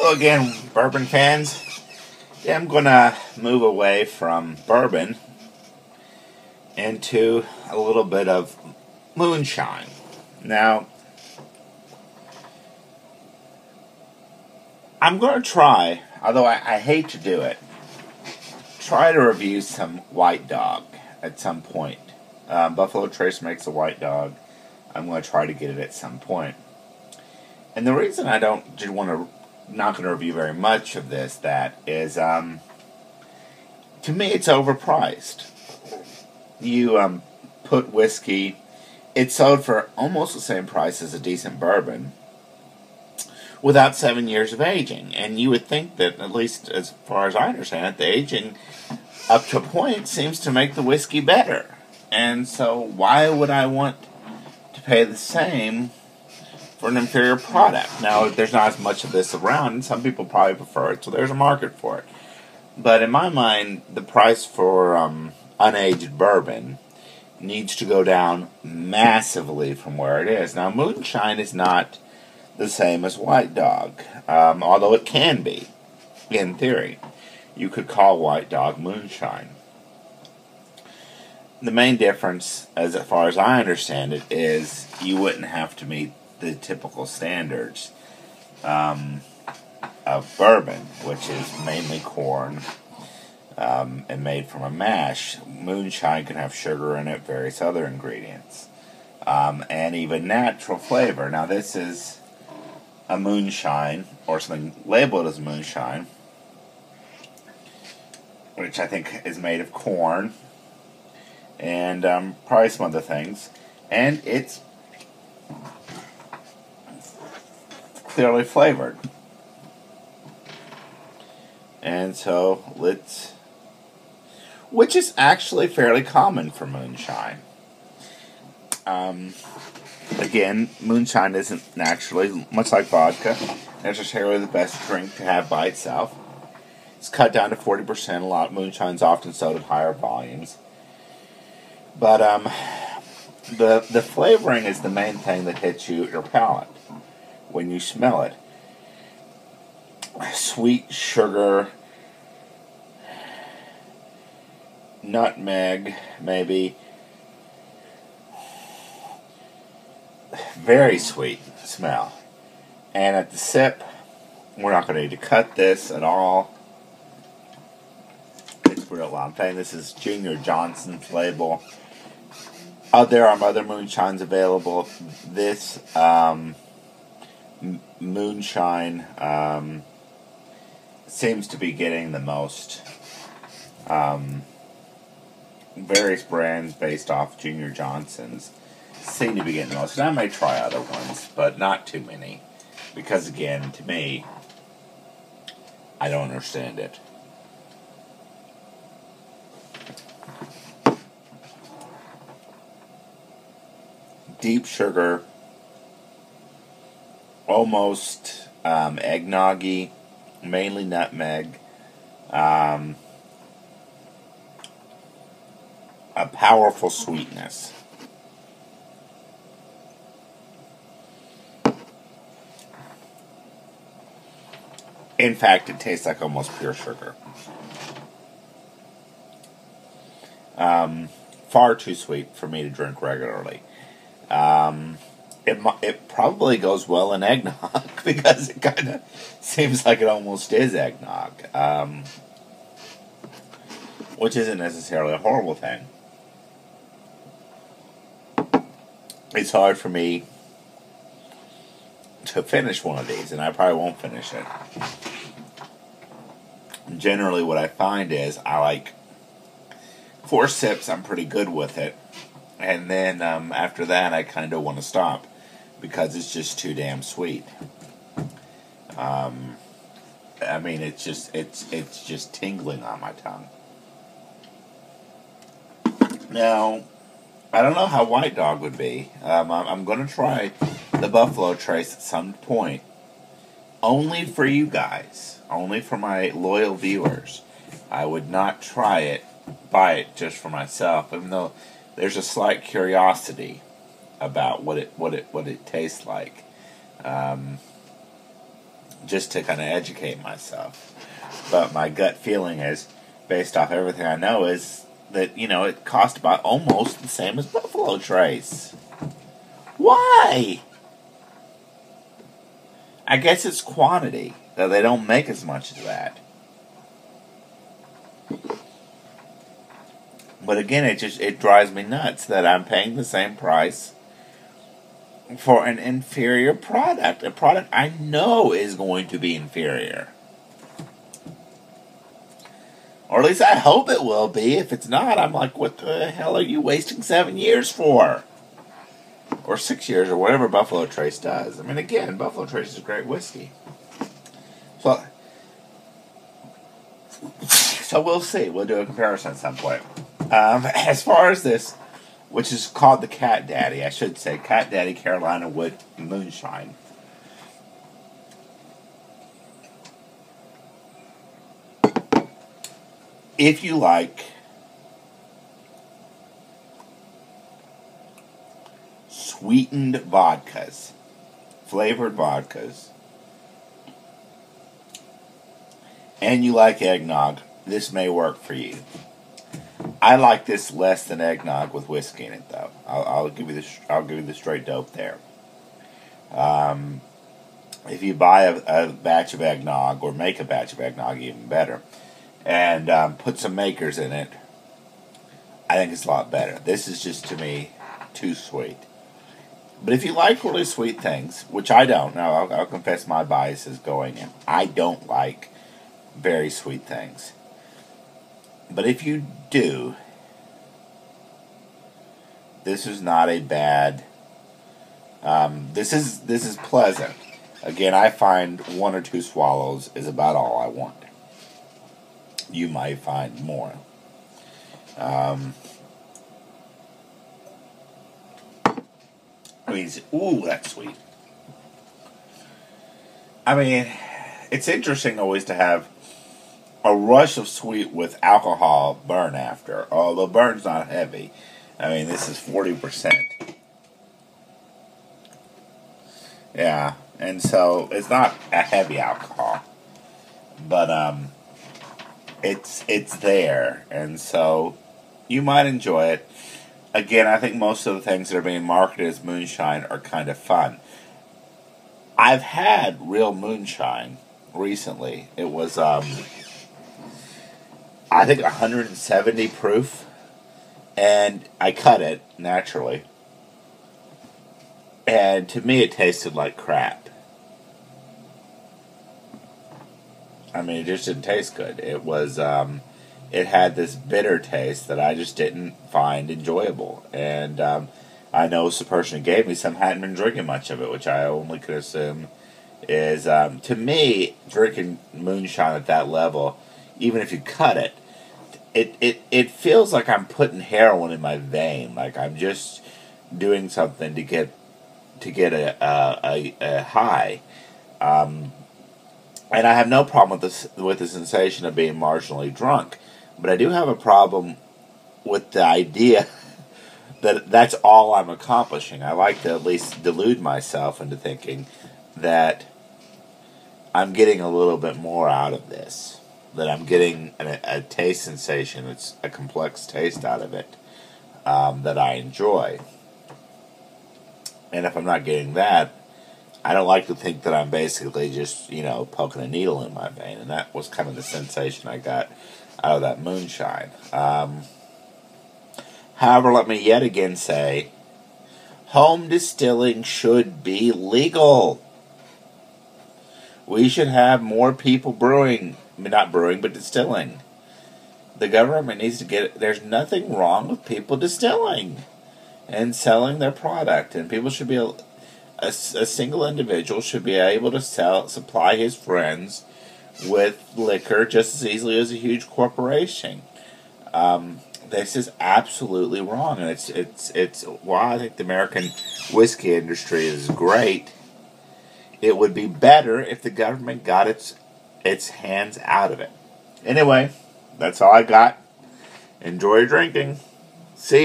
Hello again, bourbon fans. Yeah, I'm gonna move away from bourbon into a little bit of moonshine. Now, I'm gonna try, although I hate to do it, try to review some White Dog at some point. Buffalo Trace makes a White Dog. I'm gonna try to get it at some point. And the reason I don't just want to not going to review very much of this, to me it's overpriced. You put whiskey, it's sold for almost the same price as a decent bourbon without 7 years of aging. And you would think that, at least as far as I understand it, the aging up to a point seems to make the whiskey better. And so why would I want to pay the same for an inferior product? Now, there's not as much of this around, and some people probably prefer it, so there's a market for it. But in my mind, the price for unaged bourbon needs to go down massively from where it is. Now, moonshine is not the same as White Dog, although it can be, in theory. You could call White Dog moonshine. The main difference, as far as I understand it, is you wouldn't have to meet the typical standards of bourbon, which is mainly corn and made from a mash. Moonshine can have sugar in it, various other ingredients, and even natural flavor. Now, this is a moonshine, or something labeled as moonshine, which I think is made of corn and probably some other things, and it's clearly flavored. And so which is actually fairly common for moonshine. Again, moonshine isn't naturally, much like vodka, necessarily the best drink to have by itself. It's cut down to 40%. A lot of moonshine's often sold at higher volumes. But the flavoring is the main thing that hits your palate when you smell it. Sweet sugar, nutmeg, maybe. Very sweet smell. And at the sip, we're not going to need to cut this at all. It's real long thing. This is Junior Johnson's label. There are other moonshines available. This moonshine seems to be getting the most. Various brands based off Junior Johnson's seem to be getting the most. And I may try other ones, but not too many. Because, again, to me, I don't understand it. Deep sugar, almost eggnoggy, mainly nutmeg, a powerful sweetness. In fact, it tastes like almost pure sugar. Far too sweet for me to drink regularly. It probably goes well in eggnog because it kind of seems like it almost is eggnog, which isn't necessarily a horrible thing. It's hard for me to finish one of these, and I probably won't finish it. Generally, what I find is I like 4 sips. I'm pretty good with it. And then after that, I kind of want to stop because it's just too damn sweet. I mean, it's just tingling on my tongue. Now, I don't know how White Dog would be. I'm going to try the Buffalo Trace at some point, only for you guys, only for my loyal viewers. I would not buy it just for myself, even though there's a slight curiosity about what it tastes like. just to kind of educate myself. But my gut feeling is, based off everything I know, is that, it cost about almost the same as Buffalo Trace. Why? I guess it's quantity, that they don't make as much as that. But again, it drives me nuts that I'm paying the same price for an inferior product. A product I know is going to be inferior. Or at least I hope it will be. If it's not, I'm like, what the hell are you wasting 7 years for? Or 6 years, or whatever Buffalo Trace does. I mean, again, Buffalo Trace is a great whiskey. So we'll see. We'll do a comparison at some point. As far as this, which is called the Catdaddy, I should say, Catdaddy Carolina Wood Moonshine. If you like sweetened vodkas, flavored vodkas, and you like eggnog, this may work for you. I like this less than eggnog with whiskey in it, though. I'll give you the straight dope there. If you buy a batch of eggnog, or make a batch of eggnog, even better, and put some makers in it, I think it's a lot better. This is just, to me, too sweet. But if you like really sweet things, which I don't, now I'll confess my bias is going in. I don't like very sweet things. But if you do, this is not a bad. This is pleasant. Again, I find 1 or 2 swallows is about all I want. You might find more. Ooh, that's sweet. I mean, it's interesting always to have a rush of sweet with alcohol burn after. Although burn's not heavy. I mean, this is 40%. Yeah, and so it's not a heavy alcohol, but it's there, and so you might enjoy it. Again, I think most of the things that are being marketed as moonshine are kind of fun. I've had real moonshine recently. It was, I think, 170 proof, and I cut it, naturally. And to me, it tasted like crap. I mean, it just didn't taste good. It was, it had this bitter taste that I just didn't find enjoyable. And I know the person who gave me some hadn't been drinking much of it, which I only could assume is, to me, drinking moonshine at that level, even if you cut it, it feels like I'm putting heroin in my vein. Like I'm just doing something to get a high. And I have no problem with the sensation of being marginally drunk. But I do have a problem with the idea that that's all I'm accomplishing. I like to at least delude myself into thinking that I'm getting a little bit more out of this. That I'm getting a taste sensation, it's a complex taste out of it, that I enjoy. And if I'm not getting that, I don't like to think that I'm basically just, poking a needle in my vein. And that was kind of the sensation I got out of that moonshine. However, let me yet again say, home distilling should be legal. We should have more people brewing. I mean, not brewing, but distilling. The government needs to get it. There's nothing wrong with people distilling and selling their product. And people should be, a single individual should be able to supply his friends with liquor just as easily as a huge corporation. This is absolutely wrong, and it's why I think the American whiskey industry is great. It would be better if the government got its hands out of it. Anyway, that's all I got. Enjoy your drinking. See ya.